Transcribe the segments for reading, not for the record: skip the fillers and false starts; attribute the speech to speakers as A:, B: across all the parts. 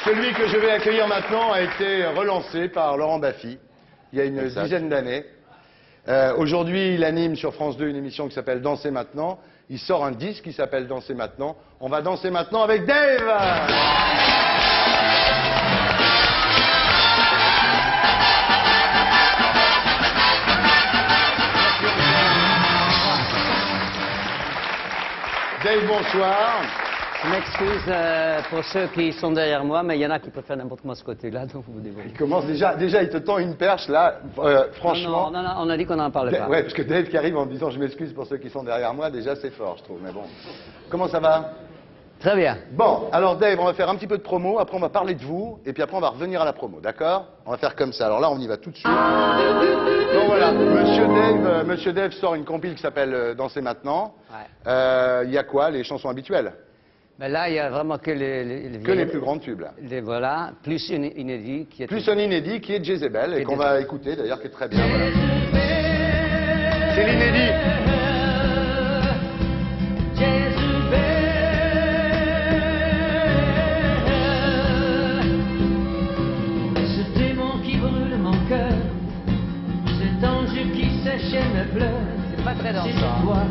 A: Celui que je vais accueillir maintenant a été relancé par Laurent Baffy il y a une dizaine d'années. Aujourd'hui, il anime sur France 2 une émission qui s'appelle Danser maintenant. Il sort un disque qui s'appelle Danser maintenant. On va danser maintenant avec Dave. Dave, bonsoir.
B: Je m'excuse pour ceux qui sont derrière moi, mais il y en a qui préfèrent n'importe comment ce côté-là, donc vous vous débrouillez.
A: Il commence déjà, il te tend une perche là, franchement.
B: Non, on a dit qu'on n'en parlait pas.
A: Ouais, parce que Dave qui arrive en me disant je m'excuse pour ceux qui sont derrière moi, déjà c'est fort, je trouve, mais bon. Comment ça va?
B: Très bien.
A: Bon, alors Dave, on va faire un petit peu de promo, après on va parler de vous, et puis après on va revenir à la promo, d'accord? On va faire comme ça. Alors là, on y va tout de suite. Donc voilà, Monsieur Dave sort une compile qui s'appelle Danser maintenant.
B: Ouais.
A: Il y a quoi? Les chansons habituelles?
B: Mais là, il y a vraiment que les
A: Que les plus grands tubes, là.
B: Voilà, plus une inédit qui est...
A: Plus un inédit qui est Jezebel, et qu'on va écouter d'ailleurs, qui est très bien. Voilà. C'est l'inédit.
C: Ce démon qui brûle mon cœur, cet ange qui sèche mes pleurs,
B: C'est pas très dansant.
C: c'est toi.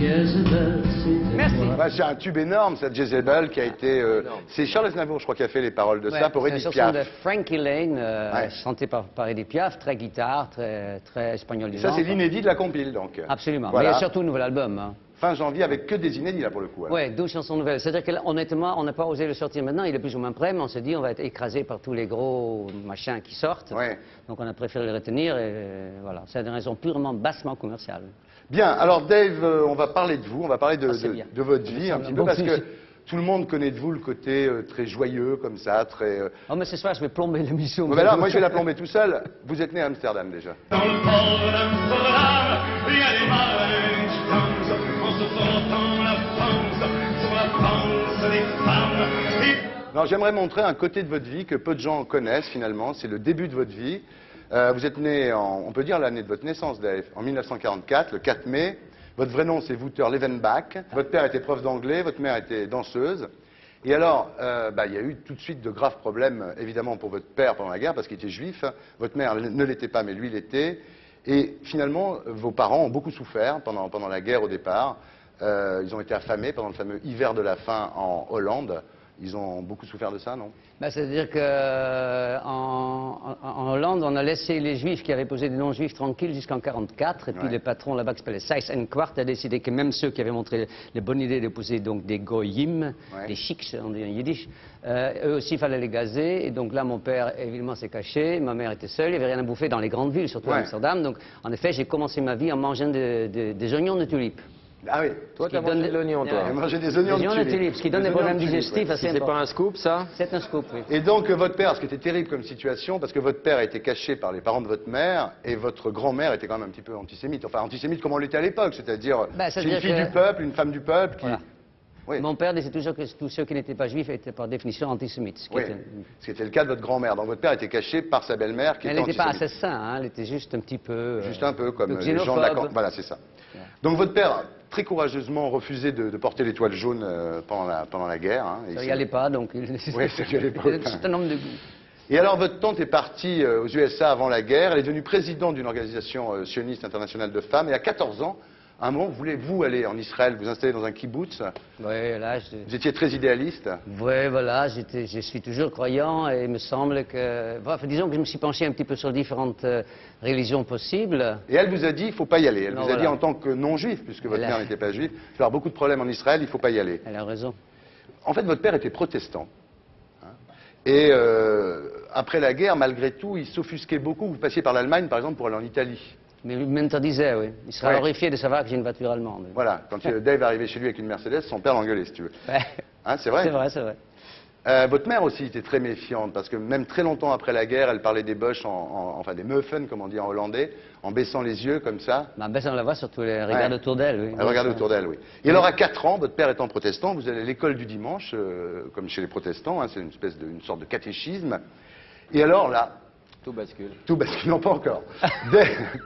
C: Jezebel, c'est
B: Merci.
A: Bah, c'est un tube énorme, cette Jezebel, qui a été... c'est Charles Aznavour, je crois, qui a fait les paroles de ça pour Edith
B: C'est une chanson
A: Piaf.
B: de Frankie Lane, chantée par Edith Piaf, très guitare, très espagnolisant.
A: Ça, c'est l'inédit de la compile, donc.
B: Absolument.
A: Voilà.
B: Mais il y a surtout un nouvel album. Hein.
A: Fin janvier, avec que des inédits, là, pour le coup. alors.
B: Oui, 12 chansons nouvelles. C'est-à-dire qu'honnêtement, on n'a pas osé le sortir maintenant. Il est plus ou moins prêt, mais on s'est dit on va être écrasé par tous les gros machins qui sortent.
A: Ouais.
B: Donc on a préféré le retenir et voilà. C'est une raison purement bassement commerciale.
A: Bien, alors Dave, on va parler de vous, on va parler de votre vie un petit peu,
B: Bon,
A: parce
B: si,
A: que
B: si.
A: tout le monde connaît de vous le côté très joyeux, comme ça, très...
B: Oh, mais ce soir, je vais plomber l'émission.
A: Mais là, moi, je vais la plomber tout seul. Vous êtes né à Amsterdam, déjà.
D: Dans le port d'Amsterdam, il y a des marins qui dansent en se frottant la panse sur la panse des femmes. Et...
A: Non, j'aimerais montrer un côté de votre vie que peu de gens connaissent, finalement. C'est le début de votre vie. Vous êtes né, on peut dire l'année de votre naissance, Dave, en 1944, le 4 mai. Votre vrai nom, c'est Wouter Levenbach. Votre père était prof d'anglais, votre mère était danseuse. Et alors, il y a eu tout de suite de graves problèmes, évidemment, pour votre père pendant la guerre, parce qu'il était juif. Votre mère ne l'était pas, mais lui l'était. Et finalement, vos parents ont beaucoup souffert pendant la guerre au départ. Ils ont été affamés pendant le fameux hiver de la faim en Hollande. Ils ont beaucoup souffert de ça, non?
B: C'est-à-dire qu'en Hollande, on a laissé les juifs qui avaient posé des non-juifs tranquilles jusqu'en 1944. Et puis le patron là-bas qui s'appelait Seyss-Inquart a décidé que même ceux qui avaient montré les bonnes idées de poser donc des goyim, des chics, on dit en yiddish, eux aussi il fallait les gazer. Et donc là, mon père, évidemment, s'est caché. Ma mère était seule. Il n'y avait rien à bouffer dans les grandes villes, surtout à Amsterdam. Donc, en effet, j'ai commencé ma vie en mangeant des oignons de tulipes.
A: Ah oui.
E: Toi, tu as mangé de l'oignon, toi.
A: J'ai mangé des oignons de tulipes.
B: Ce qui donne des problèmes digestifs assez
E: C'est
B: importants.
E: pas un scoop, ça?
B: C'est un scoop, oui.
A: Et donc, votre père, ce qui était terrible comme situation, parce que votre père a été caché par les parents de votre mère, et votre grand-mère était quand même un petit peu antisémite. Enfin, antisémite comme on l'était à l'époque, c'est-à-dire c'est une fille du peuple, une femme du peuple qui...
B: Voilà.
A: Oui.
B: Mon père disait toujours que tous ceux qui n'étaient pas juifs étaient par définition antisémites. Ce qui était...
A: ce qui était le cas de votre grand-mère. Donc votre père était caché par sa belle-mère qui
B: Elle
A: était
B: n'était pas
A: antisémite.
B: assassin, hein, elle était juste un petit peu...
A: Juste un peu comme les
B: xénophobe.
A: gens de la campagne. Voilà, c'est ça. Donc votre père, très courageusement, refusé de porter l'étoile jaune pendant la guerre. Hein,
B: Ça n'y allait pas, donc...
A: Oui, ça n'y allait pas.
B: C'est un homme de goût.
A: Et alors votre tante est partie aux USA avant la guerre, elle est devenue présidente d'une organisation sioniste internationale de femmes, et à 14 ans, à un moment, voulez-vous aller en Israël, vous installer dans un kibbutz?
B: Oui, là,
A: Vous étiez très idéaliste?
B: Oui, voilà, je suis toujours croyant et il me semble que... Bref, disons que je me suis penché un petit peu sur différentes religions possibles.
A: Et elle vous a dit, il ne faut pas y aller. Elle
B: Non,
A: vous a dit
B: voilà.
A: en tant que non-juif, puisque votre
B: Elle a-
A: mère n'était pas juive, il va y avoir beaucoup de problèmes en Israël, il ne faut pas y aller.
B: Elle a raison.
A: En fait, votre père était protestant. Hein. Et après la guerre, malgré tout, il s'offusquait beaucoup. Vous passiez par l'Allemagne, par exemple, pour aller en Italie.
B: Mais il m'interdisait, oui. Il serait
A: Ouais.
B: horrifié de savoir que j'ai une voiture allemande.
A: Voilà, quand Dave arrivait chez lui avec une Mercedes, son père l'engueulait, si tu veux.
B: Ouais.
A: Hein, c'est vrai?
B: C'est vrai, c'est vrai.
A: Votre mère aussi était très méfiante, parce que même très longtemps après la guerre, elle parlait des boches, enfin des muffins, comme on dit en hollandais, en baissant les yeux comme ça.
B: Ma baisse, on la voit surtout les regards autour d'elle, oui.
A: Elle regardait autour d'elle, oui. Et alors à 4 ans, votre père étant protestant, vous allez à l'école du dimanche, comme chez les protestants, hein, c'est une sorte de catéchisme. Et alors là,
E: Tout bascule.
A: tout bascule, non pas encore.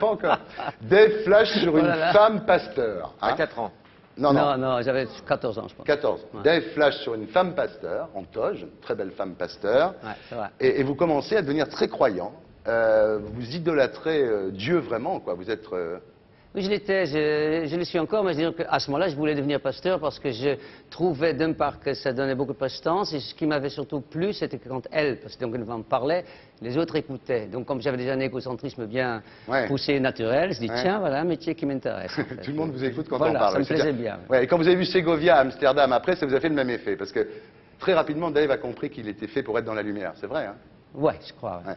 A: Pas encore. Dave flash sur une femme pasteur.
E: À
A: hein.
E: 4 ans.
B: Non, j'avais 14 ans, je pense.
A: 14.
B: Ouais.
A: Dave flash sur une femme pasteur, en toge, une très belle femme pasteur.
B: Ouais, c'est vrai.
A: Et vous commencez à devenir très croyant. Vous idolâtrez Dieu vraiment, quoi. Vous êtes...
B: Oui, je l'étais, je le suis encore, mais je veux dire qu'à ce moment-là, je voulais devenir pasteur parce que je trouvais d'une part que ça donnait beaucoup de prestance, et ce qui m'avait surtout plu, c'était que quand elle, parce que donc une femme parlait, les autres écoutaient. Donc comme j'avais déjà un égocentrisme bien poussé naturel, je dis tiens, voilà un métier qui m'intéresse. En fait.
A: Tout le monde vous écoute quand
B: voilà,
A: on parle.
B: ça me plaisait bien.
A: Ouais, et quand vous avez vu Ségovia, Amsterdam, après, ça vous a fait le même effet, parce que très rapidement, Dave a compris qu'il était fait pour être dans la lumière. C'est vrai, hein?
B: Ouais, je crois. Ouais.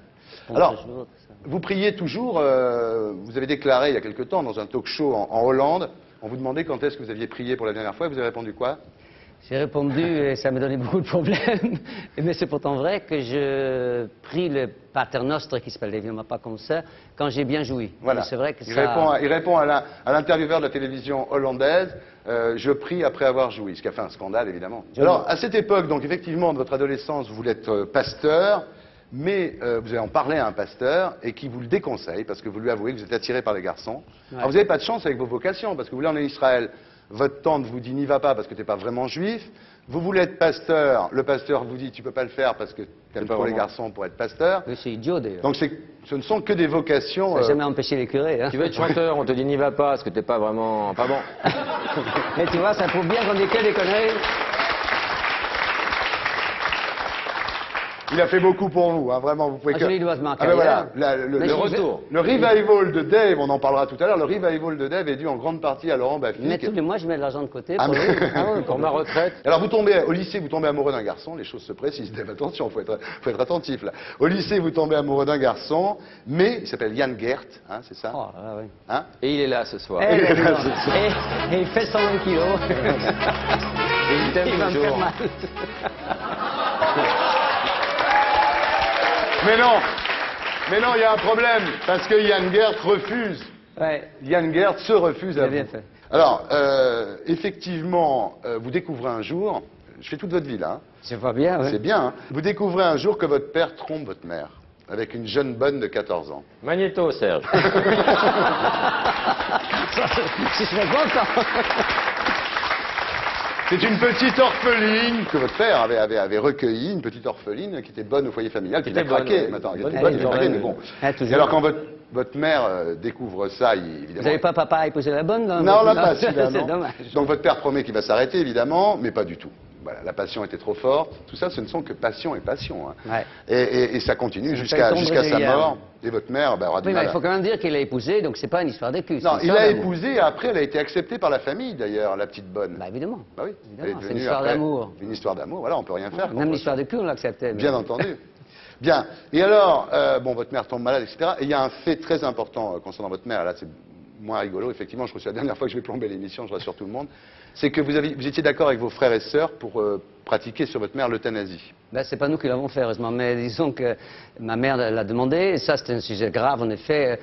A: Alors, vous priez toujours, vous avez déclaré il y a quelque temps dans un talk show en Hollande, on vous demandait quand est-ce que vous aviez prié pour la dernière fois, et vous avez répondu quoi?
B: J'ai répondu, et ça me donnait beaucoup de problèmes, mais c'est pourtant vrai que je prie le Pater Noster, qui s'appelle évidemment pas comme ça, quand j'ai bien joui.
A: Voilà.
B: C'est vrai que
A: il
B: ça...
A: répond à l'intervieweur de la télévision hollandaise, je prie après avoir joui, ce qui a fait un scandale évidemment. Alors, à cette époque, donc effectivement, de votre adolescence, vous voulez être pasteur, mais vous allez en parler à un pasteur et qui vous le déconseille parce que vous lui avouez que vous êtes attiré par les garçons. Ouais. Alors vous n'avez pas de chance avec vos vocations parce que vous voulez aller en Israël, votre tante vous dit n'y va pas parce que tu n'es pas vraiment juif. Vous voulez être pasteur, le pasteur vous dit tu peux pas le faire parce que tu n'aimes pas les garçons pour être pasteur.
B: Oui, c'est idiot d'ailleurs.
A: Donc ce ne sont que des vocations.
B: Ça n'a jamais empêché les curés. Hein.
E: Tu veux être chanteur, on te dit n'y va pas parce que t'es pas vraiment pas bon.
B: Et tu vois, ça prouve bien qu'on dit que des conneries.
A: Il a fait beaucoup pour vous, hein, vraiment. Vous pouvez
B: je lui dois ma
A: carrière.
B: carrière.
A: Voilà, le retour. Le revival de Dave, on en parlera tout à l'heure, le revival de Dave est dû en grande partie à Laurent Baffie.
B: Mais tous les mois, je mets de l'argent de côté
E: pour ma retraite.
A: Alors vous tombez, au lycée, vous tombez amoureux d'un garçon, les choses se précisent, Dave, attention, faut être attentif là. Au lycée, vous tombez amoureux d'un garçon, mais il s'appelle Jan Geert, hein, c'est ça?
B: Oh, là, oui.
A: Hein?
E: Et il est là ce soir.
B: Et il fait 120 kilos.
E: Et il t'aime
B: Il va me faire
E: toujours.
B: mal.
A: Mais non, il y a un problème, parce que Jan Geert refuse.
B: Ouais.
A: Jan Geert se refuse à vous.
B: Bien fait.
A: Alors, effectivement, vous découvrez un jour, je fais toute votre vie là, hein.
B: C'est pas bien, oui.
A: C'est bien, hein. Vous découvrez un jour que votre père trompe votre mère, avec une jeune bonne de 14 ans.
E: Magnéto, Serge.
B: Je serais content.
A: C'est une petite orpheline que votre père avait recueillie, une petite orpheline qui était bonne au foyer familial, qui était craqué. Maintenant, elle était bonne, elle craqué, mais bon. Et alors quand votre mère découvre ça, évidemment...
B: Vous n'avez pas papa à épouser la bonne?
A: Non, on l'a pas, celui-là,
B: c'est
A: non.
B: dommage.
A: Donc votre père promet qu'il va s'arrêter, évidemment, mais pas du tout. Voilà, la passion était trop forte. Tout ça, ce ne sont que passion et passion. Hein.
B: Ouais.
A: Et ça continue jusqu'à sa mort. Et votre mère aura du
B: Oui,
A: mal.
B: mais il faut quand même dire qu'il a épousé, donc c'est pas une histoire de cul.
A: Non, il l'a épousée, et après elle a été acceptée par la famille, d'ailleurs, la petite bonne.
B: Bah évidemment.
A: Bah oui.
B: Évidemment, c'est une histoire d'amour.
A: Une histoire d'amour, voilà, on peut rien faire.
B: Même l'histoire de cul, on l'acceptait.
A: Bien entendu. Bien. Et alors, bon, votre mère tombe malade, etc. Et il y a un fait très important concernant votre mère. Là, c'est moins rigolo. Effectivement, je crois que c'est la dernière fois que je vais plomber l'émission, je rassure tout le monde. C'est que vous étiez d'accord avec vos frères et sœurs pour pratiquer sur votre mère l'euthanasie.
B: Ben, c'est pas nous qui l'avons fait, heureusement, mais disons que ma mère l'a demandé, et ça c'est un sujet grave en effet,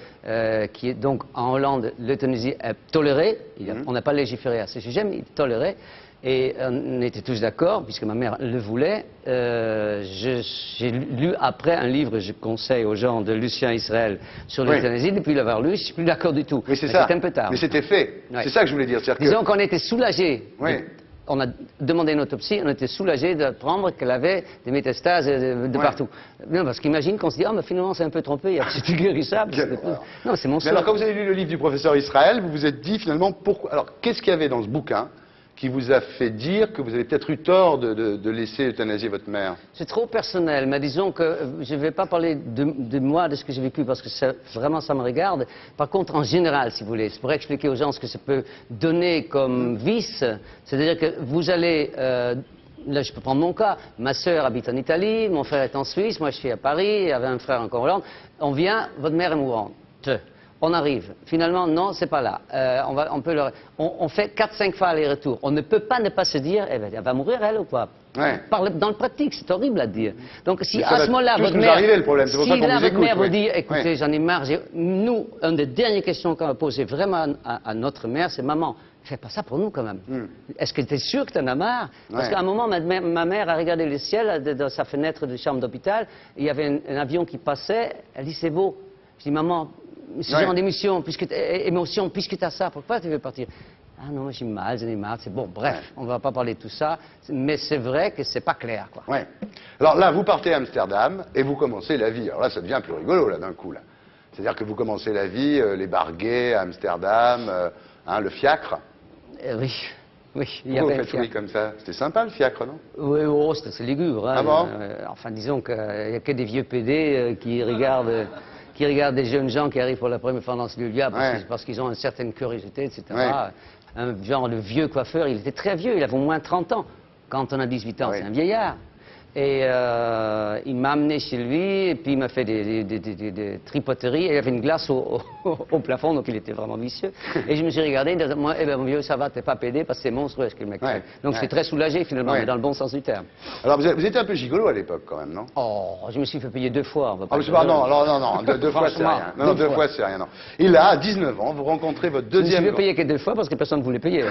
B: qui est donc en Hollande, l'euthanasie est tolérée, on n'a pas légiféré à ce sujet, mais il est toléré, et on était tous d'accord, puisque ma mère le voulait. J'ai lu après un livre, je conseille aux gens, de Lucien Israël sur l'euthanasie, depuis l'avoir lu, je suis plus d'accord du tout.
A: Mais c'est ça.
B: C'était un peu tard.
A: Mais c'était fait.
B: Ouais.
A: C'est ça que je voulais dire.
B: Disons qu'on était soulagés.
A: Oui.
B: On a demandé une autopsie, on était soulagés d'apprendre qu'elle avait des métastases de partout. Non, parce qu'imagine qu'on se dit, ah, mais finalement, c'est un peu trompé, c'est guérissable. Non, c'est mon
A: Mais alors, quand vous avez lu le livre du professeur Israël, vous vous êtes dit finalement, pourquoi. Alors, qu'est-ce qu'il y avait dans ce bouquin qui vous a fait dire que vous avez peut-être eu tort de laisser euthanasier votre mère?
B: C'est trop personnel, mais disons que je ne vais pas parler de moi, de ce que j'ai vécu, parce que vraiment ça me regarde. Par contre, en général, si vous voulez, c'est pour expliquer aux gens ce que ça peut donner comme vice. C'est-à-dire que vous allez... là, je peux prendre mon cas. Ma sœur habite en Italie, mon frère est en Suisse, moi je suis à Paris, il y avait un frère encore en Hollande. On vient, votre mère est mourante. On arrive. Finalement, non, c'est pas là. On fait 4-5 fois aller-retour. On ne peut pas ne pas se dire, eh ben, elle va mourir elle ou pas.
A: Ouais.
B: Dans le pratique, c'est horrible à dire. Donc si
A: Mais ça
B: à
A: va
B: ce moment-là,
A: tous
B: votre
A: nous
B: mère,
A: arriver, le problème. C'est pour ça qu'on vous
B: votre mère
A: écoute,
B: vous dit, écoutez, j'en ai marre. Nous, une des dernières questions qu'on va poser vraiment à notre mère, c'est maman. Fais pas ça pour nous quand même. Est-ce que tu es sûr que tu en as marre? Parce qu'à un moment, ma mère a regardé le ciel dans sa fenêtre de chambre d'hôpital. Il y avait un avion qui passait. Elle dit, c'est beau. Je dis, maman, ce genre d'émotion, puisque tu as ça, pourquoi tu veux partir? Ah non, j'ai mal, j'en ai marre. C'est bon, bref, on ne va pas parler de tout ça. Mais c'est vrai que c'est pas clair, quoi.
A: Ouais. Alors là, vous partez à Amsterdam et vous commencez la vie. Alors là, ça devient plus rigolo, là, d'un coup, là. C'est-à-dire que vous commencez la vie, les bar gays à Amsterdam, le fiacre.
B: Oui, oui. Il y
A: Pourquoi
B: avait
A: vous faites oui comme ça? C'était sympa, le fiacre, non?
B: Oui, oh, c'est Ligure. Hein.
A: Ah bon?
B: Enfin, disons qu'il n'y a que des vieux PD qui regardent des jeunes gens qui arrivent pour la première fois dans ce lieu-là parce qu'ils ont une certaine curiosité, etc.
A: Ouais.
B: Un genre de vieux coiffeur, il était très vieux, il avait au moins 30 ans. Quand on a 18 ans,
A: Ouais.
B: c'est un vieillard. Et il m'a amené chez lui, et puis il m'a fait des tripoteries, et il y avait une glace au plafond, donc il était vraiment vicieux. Et je me suis regardé, et disais, moi, eh ben mon vieux, ça va, t'es pas pédé, parce que c'est monstrueux ce que le mec fait. Donc j'étais très soulagé finalement, mais dans le bon sens du terme.
A: Alors vous étiez un peu gigolo à l'époque quand même, non?
B: Oh, je me suis fait payer 2 fois. On va pas
A: Ah, non, deux fois c'est
B: Franchement,
A: rien. Non, deux fois c'est rien, non. Et là, à 19 ans, vous rencontrez votre
B: Je me suis
A: deuxième...
B: fait payer que 2 fois parce que personne ne voulait payer.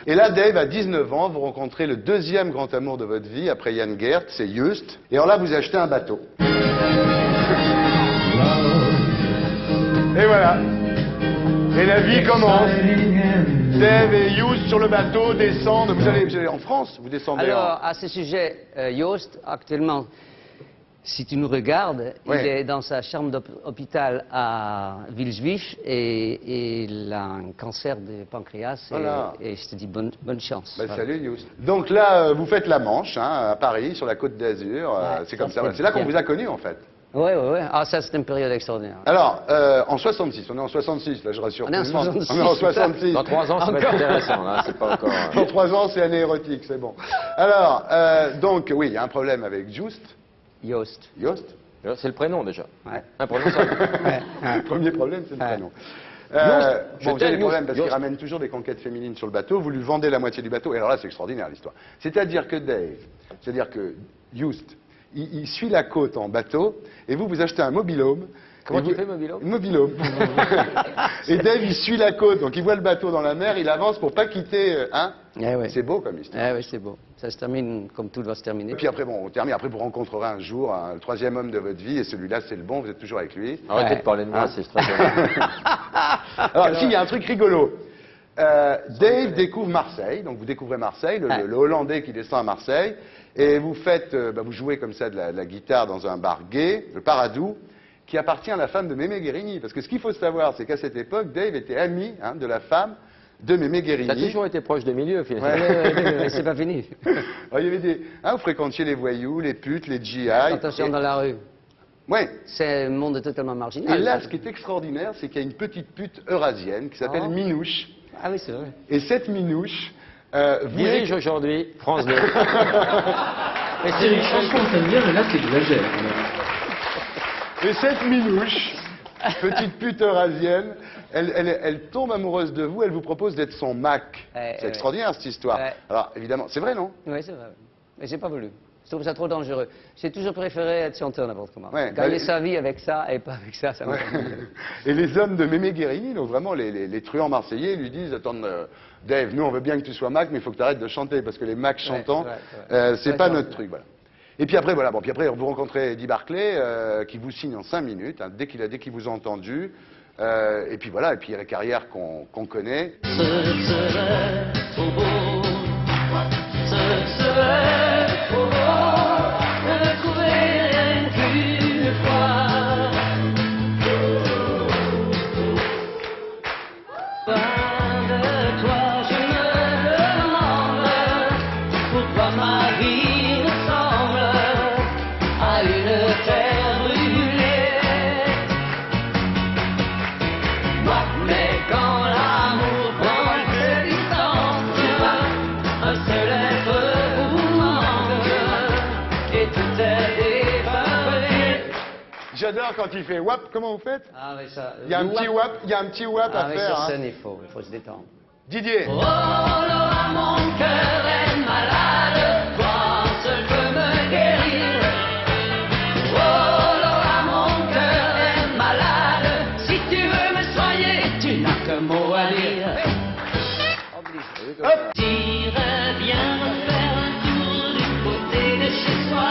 A: Et là, Dave, à 19 ans, vous rencontrez le deuxième grand amour de votre vie, après Jan Geert, c'est Joost. Et alors là, vous achetez un bateau. Et voilà. Et la vie commence. Dave et Joost sur le bateau descendent. Vous allez en France, vous descendez
B: Alors, à ce sujet, Joost, actuellement, si tu nous regardes,
A: Oui.
B: il est dans sa chambre d'hôpital à Villejuif et il a un cancer de pancréas.
A: Voilà.
B: Et je te dis bonne chance.
A: Bah,
B: Voilà.
A: salut Joost. Donc là, vous faites la Manche, à Paris, sur la côte d'Azur.
B: Ouais,
A: c'est comme
B: ça,
A: ça. C'est là qu'on
B: bien.
A: vous a connus, en fait.
B: Oui, oui, oui. Ah, ça, c'est une période extraordinaire.
A: Alors, en 66, on est en 66, là je rassure
B: On est
A: tout
B: en
A: le monde.
B: 66.
A: On est en 66.
E: Dans 3 ans, ça va être intéressant, là. C'est pas encore...
A: Dans 3 ans, c'est année érotique, c'est bon. Alors, donc, oui, il y a un problème avec Joost.
B: Joost.
A: Joost.
E: C'est le prénom, déjà.
B: Ouais.
E: Imprononçable.
A: Le premier problème, c'est le
B: Ouais.
A: prénom.
E: Je
A: Bon, vous avez
E: t'aime,
A: des problèmes parce qu'il
E: Joost.
A: ramène toujours des conquêtes féminines sur le bateau. Vous lui vendez la moitié du bateau. Et alors là, c'est extraordinaire l'histoire. C'est-à-dire que Joost, il suit la côte en bateau et vous achetez un mobil-home.
E: Comment
A: Et
E: tu
A: vous-
E: fais, mobil-home?
A: Mobil-home. Et Dave, il suit la côte. Donc il voit le bateau dans la mer, il avance pour pas quitter.
B: Eh ouais.
A: C'est beau comme histoire.
B: Eh oui, c'est beau. Ça se termine comme tout doit se terminer.
A: Et puis après, bon, on termine. Après, vous rencontrerez un jour le troisième homme de votre vie, et celui-là, c'est le bon. Vous êtes toujours avec lui.
E: Arrêtez
B: Ouais.
E: de parler de moi,
A: Hein
E: c'est très bien.
A: Alors, si, il y a un truc rigolo. Dave découvre Marseille, donc vous découvrez Marseille, le Hollandais qui descend à Marseille, et vous vous jouez comme ça de la guitare dans un bar gay, le Paradou, qui appartient à la femme de Mémé Guérini. Parce que ce qu'il faut savoir, c'est qu'à cette époque, Dave était ami de la femme de Mémé
E: T'as
A: Guérini.
E: toujours été proche des milieux, finalement.
A: Ouais.
B: C'est pas fini.
A: Alors, il y avait vous fréquentiez les voyous, les putes, les GI.
B: Attention dans la rue.
A: Ouais.
B: C'est un monde totalement
A: Et
B: marginal.
A: là, ce qui est extraordinaire, c'est qu'il y a une petite pute eurasienne qui s'appelle
B: Oh.
A: Minouche.
B: Ah oui, c'est vrai.
A: Et cette Minouche
E: Dirige aujourd'hui France 2.
F: Et c'est une chanson que t'aimes bien, mais là, t'exagères.
A: Et cette Minouche, petite pute eurasienne, elle tombe amoureuse de vous, elle vous propose d'être son Mac. C'est extraordinaire cette histoire.
B: Ouais.
A: Alors évidemment, c'est vrai non?
B: Oui, c'est vrai. Mais j'ai pas voulu. Je trouve ça trop dangereux. J'ai toujours préféré être chanteur n'importe comment.
A: Ouais,
B: Gagner
A: bah,
B: sa vie avec ça et pas avec ça, ça m'a
A: Et les hommes de Mémé Guérini, donc vraiment les truands marseillais, lui disent attends, Dave, nous on veut bien que tu sois Mac, mais il faut que tu arrêtes de chanter parce que les Macs chantants, c'est
B: Ouais,
A: pas
B: c'est
A: notre
B: vrai.
A: truc, voilà. Et puis après, voilà, bon, puis après vous rencontrez Eddie Barclay, qui vous signe en 5 minutes, dès qu'il vous a entendu. Et puis voilà, et puis la carrière qu'on connaît.
C: Ce serait trop beau, ce serait trop beau de ne trouver rien qu'une fois. Loin de toi, je me demande pourquoi ma vie ressemble à une terre brûlée. Mais quand l'amour prend ses distances, un seul être vous manque et tout est dépassé.
A: J'adore quand il fait wap, comment vous faites?
B: Ah oui, ça.
A: Il y a un petit wap, il y a un petit wap
B: Ah
A: à
B: oui,
A: faire.
B: sur
A: hein.
B: scène, il faut se détendre.
A: Didier.
C: Oh Laura, mon cœur est malade, toi seul peux me guérir. Oh Laura, mon cœur est malade, si tu veux me soigner, tu n'as qu'un mot à dire. J'irais bien refaire un tour du côté de chez soi,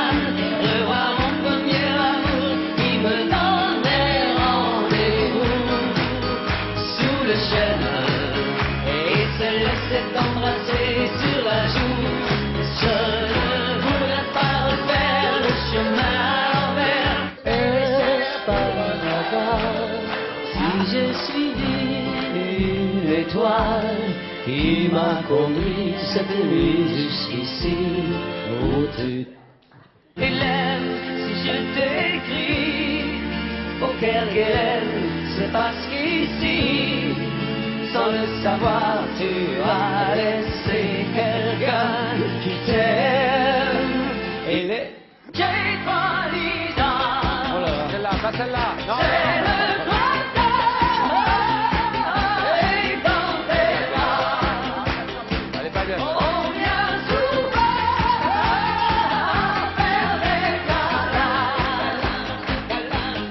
C: revoir mon premier amour qui me donnait rendez-vous sous le chêne l'étoile qui m'a conduit cette nuit jusqu'ici où tu... Hélène, si je t'écris au Kerguelen, c'est parce qu'ici, sans le savoir, tu as laissé quelqu'un qui t'aime. Et les... J'ai pas d'idole.
E: Oh là là. Celle-là, pas celle-là. Non.
C: C'est le printemps, et dans tes bras,
E: Elle est pas bien.
C: on vient souvent faire des câlins.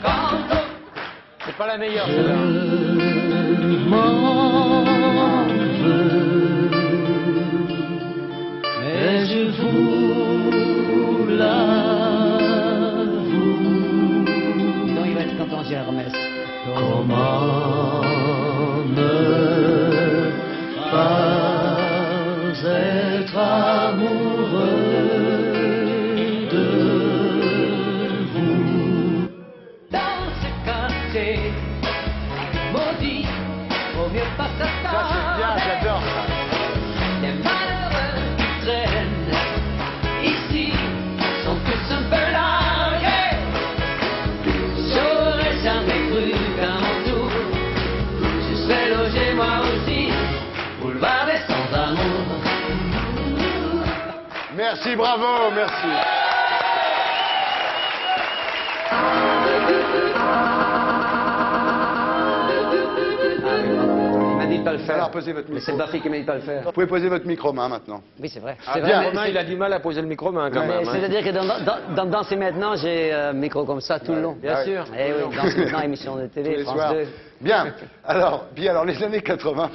C: Quand on
E: C'est pas la meilleure, celle-là.
C: m'en veux, mais je vous l'avoue.
B: Donc il va être content, j'ai Hermès.
C: Comment ne pas être amoureux de vous? Dans ce quartier maudit, au mieux pas s'attendre.
A: Ça, c'est bien, j'adore ça.
C: Les malheureux qui traînent ici sont tous un peu largués. J'aurais jamais cru qu'à mon tour je serais logé moi aussi, boulevard des sans-amour.
A: Merci, bravo, merci.
B: Il m'a dit de pas le faire.
A: Alors, posez votre
B: Mais
A: micro.
B: c'est Buffy qui m'a dit de pas le faire.
A: Vous pouvez poser votre micro main maintenant.
B: Oui, c'est vrai.
A: Ah,
B: C'est
A: bien.
B: vrai.
E: Romain, il a du mal à poser le micro-main quand
B: Mais
E: même. hein.
B: c'est-à-dire que dans Danser maintenant, j'ai un micro comme ça tout le long.
E: Bien
A: Ouais.
E: sûr.
B: Eh oui, Danser maintenant, émission de
A: Tous
B: télé,
A: les
B: France
A: soirs.
B: 2.
A: Bien. Alors, les années 80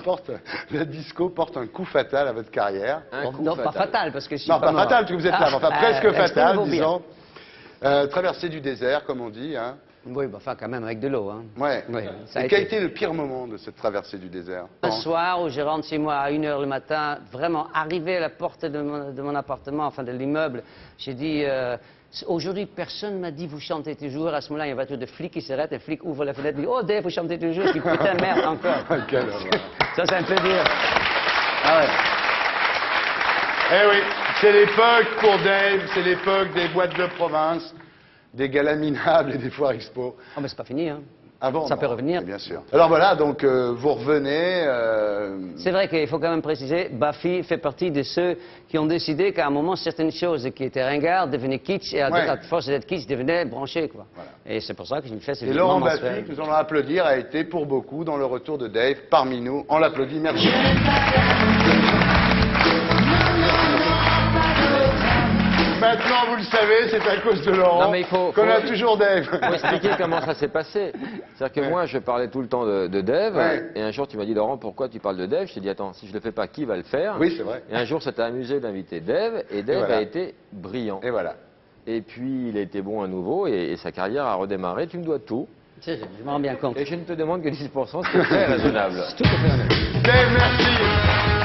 A: le disco porte un coup fatal à votre carrière.
E: Un coup
B: Non, pas fatal, parce que je suis
A: Non, pas
B: mort.
A: fatal, parce que vous êtes là, mais enfin
B: Ah,
A: presque fatal,
B: expliquez-vous bien.
A: disons. Traversée du désert, comme on dit. Hein.
B: Oui, bah, enfin, quand même, avec de l'eau. Hein.
A: Ouais.
B: Oui, ça a
A: Et quel a
B: été.
A: été le pire moment de cette traversée du désert?
B: Un soir où je rentre chez moi à 1h le matin, vraiment arrivé à la porte de mon appartement, enfin de l'immeuble, j'ai dit aujourd'hui personne m'a dit vous chantez toujours. À ce moment-là, il y a une voiture de flic qui s'arrête, le flic ouvre la fenêtre et dit oh Dave, vous chantez toujours. Je dis putain merde encore.
A: Quelle horreur.
B: Ça, c'est un peu dur.
A: Ah ouais. Eh oui, c'est l'époque pour Dave, c'est l'époque des boîtes de province, des galas minables et des foires expo.
B: Oh, mais c'est pas fini, hein.
A: Ah bon,
B: Ça
A: non,
B: peut revenir.
A: Bien sûr. Alors voilà, donc vous revenez.
B: C'est vrai qu'il faut quand même préciser, Buffy fait partie de ceux qui ont décidé qu'à un moment, certaines choses qui étaient ringardes devenaient kitsch, et à
A: Ouais.
B: force d'être kitsch, devenaient branchées, quoi.
A: Voilà.
B: Et c'est pour ça que je me fais ce
A: Et Laurent
B: mouvement
A: Baffy,
B: mensuel.
A: que nous allons applaudir, a été pour beaucoup dans le retour de Dave parmi nous. On l'applaudit, merci. Maintenant, vous le savez, c'est à cause de Laurent
E: Non, mais il faut-
A: qu'on a toujours Dave.
E: Faut expliquer comment ça s'est passé. C'est-à-dire que
A: Ouais.
E: moi, je parlais tout le temps de Dave,
A: Ouais.
E: et un jour, tu m'as dit, Laurent, pourquoi tu parles de Dave? Je t'ai dit, attends, si je le fais pas, qui va le faire?
A: Oui, c'est vrai.
E: Et un jour, ça t'a amusé d'inviter Dave, et Dave
A: voilà.
E: a été brillant.
A: Et voilà.
E: Et puis, il a été bon à nouveau, et sa carrière a redémarré. Tu me dois tout.
B: Je m'en rends bien compte.
E: Et je ne te demande que 10%, c'est très raisonnable.
B: Tout à fait honnête.
A: Dave, merci.